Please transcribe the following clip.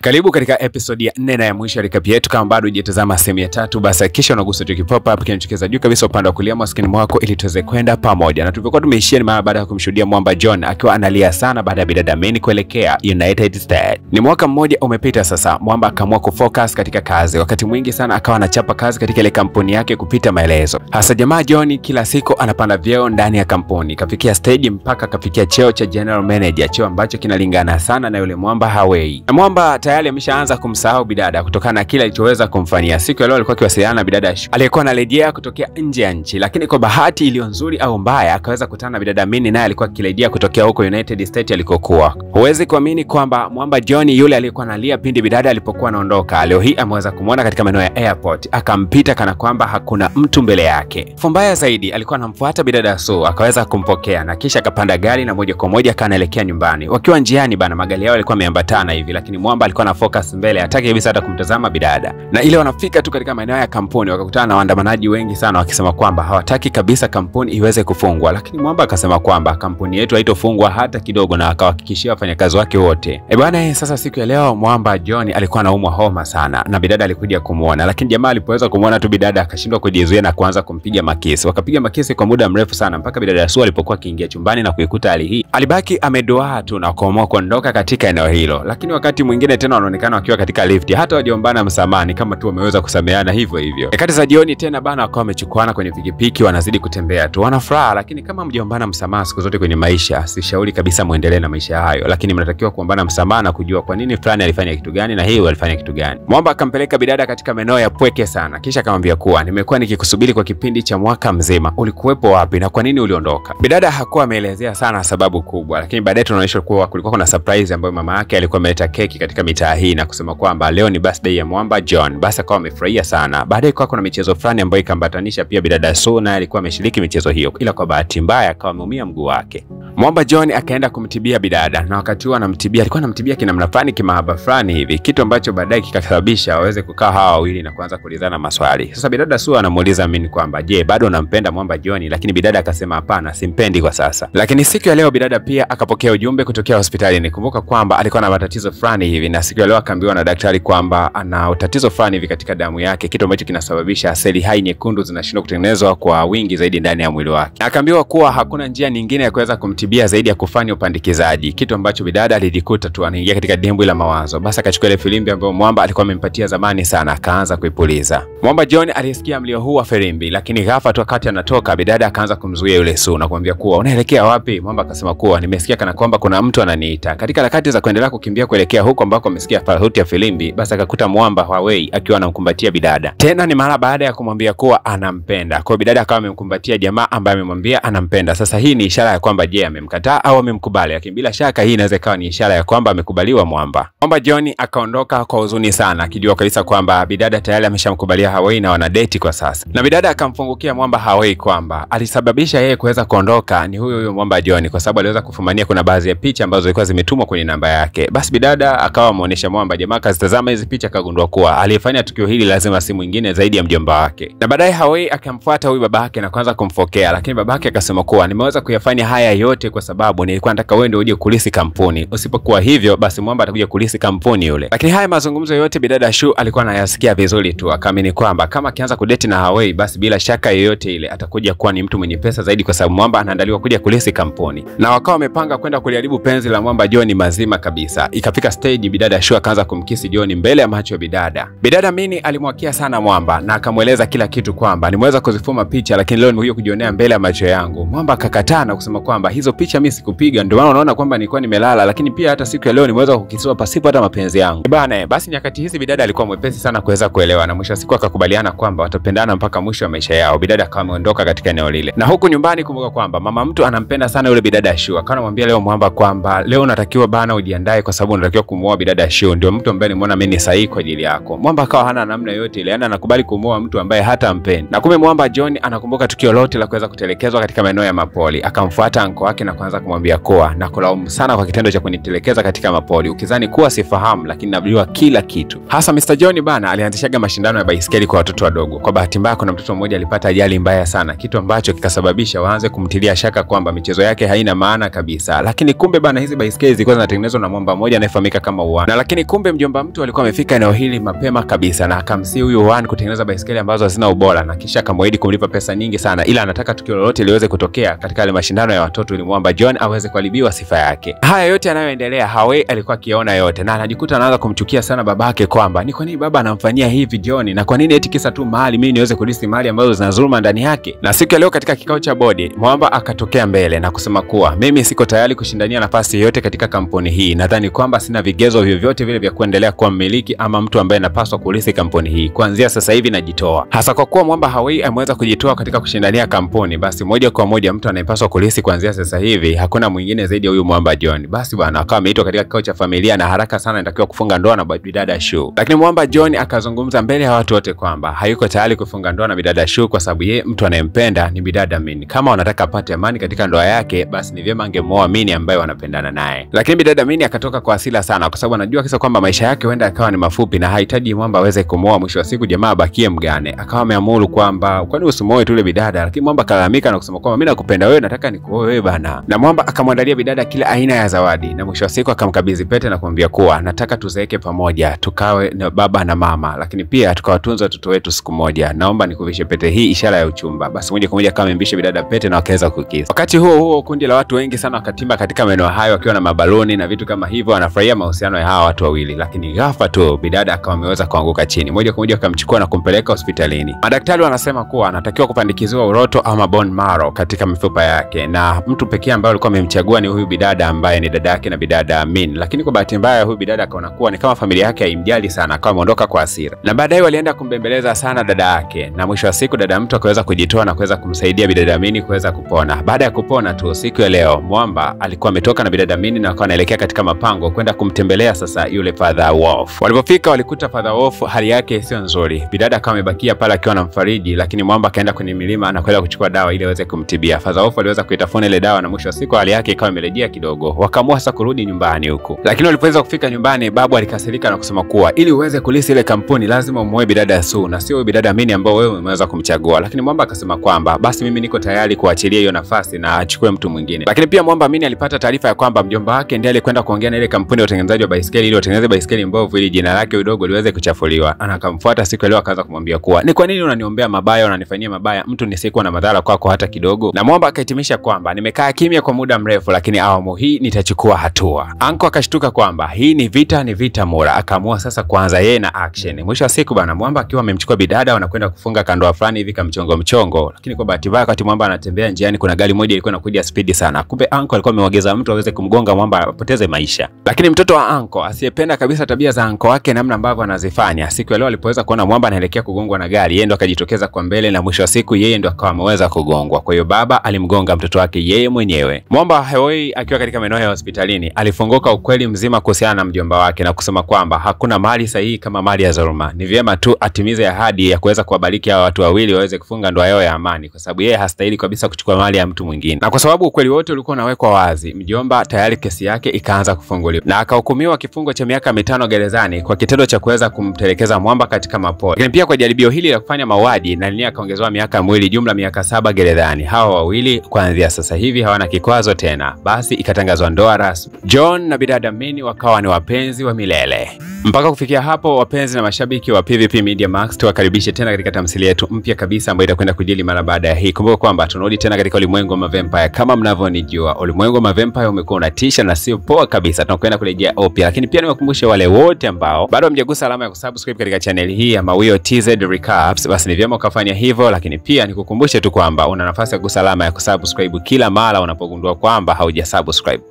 Karibu katika episode ya 4 na ya mwisho ya recap yetu. Kama bado hujatazama sehemu ya 3, basi hakikisha unagusa pop up kinachokeza juu kabisa upande wa kulia mwa screen mwako ili tuweze kwenda pamoja. Na tulivyokuwa tumeishia ni mara baada ya kumshuhudia Mwamba John akiwa analia sana baada ya bidada Mini kuelekea United States. Ni mwaka mmoja umepita sasa, Mwamba akaamua kufocus katika kazi. Wakati mwingi sana akawa anachapa kazi katika ile kampuni yake kupita maelezo. Hasa jamaa John kila siku anapanda vyeo ndani ya kampuni. Kafikia stage mpaka kafikia cheo cha general manager, cheo ambacho kinalingana sana na yule Mwamba Hawei. Na Mwamba tayari ameshaanza kumsahau bidada kutokana na kila alichoweza kumfanyia. Siku ya leo alikuwa akiwasiliana na bidada aliyekuwa analejea kutokea nje ya nchi, lakini kwa bahati iliyo nzuri au mbaya akaweza kukutana na bidada Mini, naye alikuwa akirejea kutokea huko United States alikokuwa. Huwezi kuamini kwamba Mwamba John yule aliyekuwa analia pindi bidada alipokuwa anaondoka, leo hii ameweza kumuona katika maeneo ya airport, akampita kana kwamba hakuna mtu mbele yake. Mbaya zaidi alikuwa anamfuata bidada Su, akaweza kumpokea na kisha akapanda gari na moja kwa moja kanaelekea nyumbani. Wakiwa njiani bana, magari yao yalikuwa yameambatana hivi, lakini Mwamba alikuwa na focus mbele, hataki kabisa hata kumtazama bidada. Na ile wanafika tu katika maeneo ya kampuni wakakutana na waandamanaji wengi sana wakisema kwamba hawataki kabisa kampuni iweze kufungwa, lakini Mwamba akasema kwamba kampuni yetu haitofungwa hata kidogo, na akawahakikishia wafanyakazi wake wote. Bwana, sasa siku ya leo Mwamba John alikuwa anaumwa homa sana na bidada alikuja kumuona, lakini jamaa alipoweza kumuona tu bidada akashindwa kujizuia na kuanza kumpiga makisi. Wakapiga makisi kwa muda mrefu sana mpaka bidada Su alipokuwa akiingia chumbani na kuikuta hali hii, alibaki amedoa tu na kuamua kuondoka katika eneo hilo. Lakini wakati mwingine tena wanaonekana wakiwa katika lift, hata wajiombana msamani kama tu wameweza kusameheana hivyo hivyo. Nyakati za jioni tena bana, wakawa wamechukuana kwenye pikipiki wanazidi kutembea tu, wanafuraha. Lakini kama mjiombana msamaha siku zote kwenye maisha, sishauri kabisa muendelee na maisha hayo, lakini mnatakiwa kuombana msamaha na kujua kwa nini fulani alifanya kitu gani na hiyo alifanya kitu gani. Mwamba akampeleka bidada katika maeneo ya pweke sana, kisha akamwambia kuwa nimekuwa nikikusubiri kwa kipindi cha mwaka mzima, ulikuwepo wapi na kwa nini uliondoka? Bidada hakuwa ameelezea sana sababu kubwa, lakini baadaye tunaonyeshwa kuwa kulikuwa kuna surprise ambayo mama yake alikuwa ameleta keki katika mitaa hii na kusema kwamba leo ni birthday ya Mwamba John. Basi akawa amefurahia sana. Baadaye kwa kuna michezo fulani ambayo ikambatanisha pia bidada Su, na alikuwa ameshiriki michezo hiyo, ila kwa bahati mbaya akawa ameumia mguu wake. Mwamba John akaenda kumtibia bidada, na wakati huo anamtibia alikuwa anamtibia kinamna fulani kimahaba fulani hivi, kitu ambacho baadaye kikasababisha waweze kukaa hawa wawili na kuanza kuulizana maswali. Sasa bidada Su anamuuliza Mini kwamba je, bado unampenda Mwamba John? Lakini bidada akasema hapana, simpendi kwa sasa. Lakini siku ya leo bidada pia akapokea ujumbe kutokea hospitalini. Kumbuka kwamba alikuwa na matatizo fulani hivi, na siku ya leo akaambiwa na daktari kwamba ana tatizo fulani hivi katika damu yake, kitu ambacho kinasababisha seli hai nyekundu zinashindwa kutengenezwa kwa wingi zaidi ndani ya mwili wake. Akaambiwa kuwa hakuna njia nyingine ya kuweza kumtibia zaidi ya kufanya upandikizaji, kitu ambacho bidada alijikuta tu anaingia katika dimbwi la mawazo. Basi akachukua ile filimbi ambayo Mwamba alikuwa amempatia zamani sana, akaanza kuipuliza. Mwamba John alisikia mlio huu wa filimbi, lakini ghafla tu wakati anatoka bidada akaanza kumzuia yule Su na kumwambia kuwa unaelekea wapi? Mwamba akasema kuwa nimesikia kana kwamba kuna mtu ananiita. Katika harakati za kuendelea kukimbia kuelekea huko ambako amesikia sauti ya filimbi, basi akakuta Mwamba Hawei akiwa anamkumbatia bidada. Tena ni mara baada ya kumwambia kuwa anampenda. Kwa bidada akawa amemkumbatia jamaa ambaye amemwambia anampenda. Sasa hii ni ishara ya kwamba je, amemkataa au amemkubali? Lakini bila shaka hii inaweza kuwa ni ishara ya kwamba amekubaliwa Mwamba. Mwamba John akaondoka kwa huzuni sana, akijua kabisa kwamba bidada tayari ameshamkubalia Hawei na wana date kwa sasa. Na bidada akamfungukia Mwamba Hawei kwamba alisababisha yeye kuweza kuondoka ni huyo Mwamba John, kwa sababu aliweza kufumania kuna baadhi ya picha ambazo zilikuwa zimetumwa kwenye namba yake. Basi bidada akawa amuonesha Mwamba, jamaa akazitazama hizo picha akagundua kuwa aliyefanya tukio hili lazima si mwingine zaidi ya mjomba wake. Na baadaye Hawei akamfuata huyu babake na kuanza kumfokea, lakini babake akasema kuwa nimeweza kuyafanya haya yote kwa sababu nilikuwa nataka wewe ndio uje kulisi kampuni. Usipokuwa hivyo basi Mwamba atakuja kulisi kampuni yule. Lakini haya mazungumzo yote bidada Shu alikuwa anayasikia vizuri tu, akaamini kwamba kama akianza kudate na Hawei basi bila shaka yoyote ile atakuja kuwa ni mtu mwenye pesa zaidi, kwa sababu Mwamba anaandaliwa kuja kulisi kampuni. Na wakawa wamepanga kwenda kuliharibu penzi la Mwamba John mazima kabisa. Ikafika stage bidada Shu akaanza kumkisi John mbele ya macho ya bidada. Bidada Mini alimwakia sana Mwamba na akamweleza kila kitu kwamba nimeweza kuzifuma picha, lakini leo nimekuja kujionea mbele ya macho yangu. Mwamba akakataa na kusema kwamba hizo picha mimi sikupiga, ndio maana unaona kwamba nilikuwa nimelala, lakini pia hata siku ya leo nimeweza kukisiwa pasipo hata mapenzi yangu. Bana, basi nyakati hizi bidada alikuwa mwepesi sana kuweza kuelewa, na mwisho wa siku akakubaliana kwamba watapendana mpaka mwisho wa maisha yao. Bidada akawa ameondoka katika eneo lile. Na huku nyumbani kumbuka kwamba mama mtu anampenda sana yule bidada Shu. Akawa anamwambia leo Mwamba kwamba leo unatakiwa bana ujiandae, kwa sababu unatakiwa kumuoa bidada Shu, ndio mtu ambaye nimeona mimi ni sahihi kwa ajili yako. Mwamba akawa hana namna yote ile, yani anakubali kumuoa mtu ambaye hata ampendi. Na kumbe Mwamba John anakumbuka tukio lote la kuweza kutelekezwa katika maeneo ya mapoli. Akamfuata anko wake yake na kuanza kumwambia kuwa na kulaumu sana kwa kitendo cha kunitelekeza katika mapoli. Ukizani kuwa sifahamu, lakini najua kila kitu. Hasa Mr. John bana alianzishaga mashindano ya baiskeli kwa watoto wadogo. Kwa bahati mbaya kuna mtoto mmoja alipata ajali mbaya sana, kitu ambacho kikasababisha waanze kumtilia shaka kwamba michezo yake haina maana kabisa. Lakini kumbe bana hizi baiskeli zilikuwa zinatengenezwa na mwamba mmoja anayefahamika kama Juan. Na lakini kumbe mjomba mtu alikuwa amefika eneo hili mapema kabisa na akamsi huyu Juan kutengeneza baiskeli ambazo hazina ubora, na kisha akamwahidi kumlipa pesa nyingi sana, ila anataka tukio lolote liweze kutokea katika ile mashindano ya watoto ili mwamba John aweze kuharibiwa sifa yake. Haya yote yanayoendelea Hawei alikuwa akiona yote na anajikuta anaanza kumchukia sana babake kwamba ni kwa nini baba anamfanyia hivi John, na kwa nini eti kisa tu mahali mimi niweze kulisi mali ambazo zina dhuluma ndani yake. Na siku ya leo katika kikao cha bodi mwamba akatokea mbele na kusema kuwa mimi siko tayari kushindania nafasi yoyote katika kampuni hii. Nadhani kwamba sina vigezo vyovyote vile vya kuendelea kuwa mmiliki ama mtu ambaye anapaswa kulisi kampuni hii. Kuanzia sasa hivi najitoa. Hasa kwa kuwa mwamba Hawei ameweza kujitoa katika kushindania kampuni, basi moja kwa moja mtu anayepaswa kulisi kuanzia sasa hivi hakuna mwingine zaidi ya huyu mwamba John. Basi bwana akawa ameitwa katika kikao cha familia na haraka sana anatakiwa kufunga ndoa na bidada Shu. Lakini mwamba John akazungumza mbele ya watu wote kwamba hayuko tayari kufunga ndoa na bidada Shu kwa sababu yeye mtu anayempenda ni bidada Min. Kama wanataka apate amani katika ndoa yake, basi ni vyema angemuoa Min ambaye wanapendana naye. Lakini bidada Min akatoka kwa hasira sana kwa sababu anajua kisa kwamba maisha yake huenda akawa ni mafupi na hahitaji mwamba aweze kumuoa, mwisho wa siku jamaa abakie mgane. Akawa ameamuru kwamba kwani usimuoe tu ile bidada, lakini mwamba kalalamika na kusema kwamba mimi nakupenda wewe, nataka nikuoe wewe bana. Na mwamba akamwandalia bidada kila aina ya zawadi na mwisho wa siku akamkabidhi pete na kumwambia kuwa nataka tuzeeke pamoja, tukawe na baba na mama, lakini pia tukawatunza watoto wetu siku moja. Naomba nikuvishe pete hii, ishara ya uchumba. Basi moja kwa moja kama mbishe bidada pete na wakaweza kukisa. Wakati huo kundi la watu wengi sana wakatimba katika maeneo hayo wakiwa na mabaloni na vitu kama hivyo, wanafurahia mahusiano ya hawa watu wawili. Lakini ghafla tu bidada akawa ameweza kuanguka chini. Moja kwa moja akamchukua na kumpeleka hospitalini. Madaktari wanasema kuwa anatakiwa kupandikiziwa uroto ama bone marrow katika mifupa yake, na mtu pekee ambaye alikuwa amemchagua ni huyu bidada ambaye ni dada yake na bidada Min. Lakini kwa bahati mbaya huyu bidada akaona kuwa ni kama familia yake haimjali sana, akawa ameondoka kwa hasira. Na baadaye walienda kumbembeleza sana dada yake, na mwisho wa siku dada mtu akaweza kujitoa na kuweza kumsaidia bidada Min kuweza kupona. Baada ya kupona tu siku ya leo mwamba alikuwa ametoka na bidada Min na akawa anaelekea katika mapango kwenda kumtembelea sasa yule Father Wolf. Walipofika walikuta Father Wolf hali yake sio nzuri. Bidada akawa amebakia pale akiwa anamfariji, lakini mwamba akaenda kwenye milima na kwenda kuchukua dawa ili aweze kumtibia. Father Wolf aliweza kuitafuna ile dawa na mwisho wa siku hali yake ikawa imerejea kidogo. Wakaamua sasa kurudi nyumbani huku. Lakini walipoweza kufika nyumbani babu alikasirika na kusema kuwa ili uweze kulisi ile kampuni lazima umuoe bidada Su na sio bidada Min ambao wewe umeweza kumchagua. Lakini mwamba akasema kwamba basi mimi niko tayari kuachilia hiyo nafasi na achukue mtu mwingine. Lakini pia mwamba Min alipata taarifa ya kwamba mjomba wake ndiye alikwenda kuongea na ile kampuni ya utengenezaji wa baiskeli ili watengeneze baiskeli mbovu ili jina lake udogo liweze kuchafuliwa. Anakamfuata siku leo akaanza kumwambia kuwa ni kwa nini unaniombea mabaya, unanifanyia mabaya, mtu nisiyekuwa na madhara kwako hata kidogo. Na mwamba akahitimisha kwamba nimekaa kimya kwa muda mrefu, lakini awamu hii nitachukua hatua. Anko akashtuka kwamba hii ni vita mura, akaamua sasa kuanza yeye na action. Mwisho wa siku bana mwamba akiwa amemchukua bidada wanakwenda kufunga kandoa fulani hivi kama mchongo. Lakini kwa bahati mbaya wakati mwamba anatembea njiani kuna gari moja ilikuwa inakuja speed sana. Kumbe Anko alikuwa ameongeza mtu aweze kumgonga mwamba apoteze maisha. Lakini mtoto wa Anko asiyependa kabisa tabia za Anko wake namna ambavyo anazifanya, siku ya leo alipoweza kuona mwamba anaelekea kugongwa na gari, yeye ndo akajitokeza kwa mbele na mwisho wa siku yeye ndo akawa ameweza kugongwa. Kwa hiyo baba alimgonga mtoto wake yeye mwenyewe. Mwamba Hawei akiwa katika maeneo ya hospitalini alifunguka ukweli mzima kuhusiana na mjomba wake na kusema kwamba hakuna mali sahihi kama mali ya dhuluma. Ni vyema tu atimize ahadi ya kuweza kuwabariki hawa watu wawili waweze kufunga ndoa yao ya amani, kwa sababu yeye hastahili kabisa kuchukua mali ya mtu mwingine. Na kwa sababu ukweli wote ulikuwa unawekwa wazi, mjomba tayari kesi yake ikaanza kufunguliwa na akahukumiwa kifungo cha miaka 5 gerezani kwa kitendo cha kuweza kumtelekeza mwamba katika mapori. Lakini pia kwa jaribio hili la kufanya mauaji na nini akaongezewa miaka miwili, jumla miaka 7 gerezani. Hawa wawili kuanzia sasa hivi hawana kikwazo tena. Basi ikatangazwa ndoa rasmi. John na bidada Min wakawa ni wapenzi wa milele. Mpaka kufikia hapo, wapenzi na mashabiki wa PVP Media Max, tuwakaribishe tena katika tamthilia yetu mpya kabisa ambayo itakwenda kujili mara baada ya hii. Kumbuka kwamba tunarudi tena katika ulimwengu wa vampire. Kama mnavyonijua, ulimwengu wa vampire umekuwa unatisha na sio poa kabisa. Tunakwenda kurejea upya. Lakini pia niwakumbushe wale wote ambao bado hamjagusa alama ya kusubscribe katika channel hii ya Mawio TZ Recaps, basi ni vyema ukafanya hivyo. Lakini pia nikukumbushe tu kwamba una nafasi ya kugusa alama ya kusubscribe kila mara unapogundua kwamba haujasubscribe.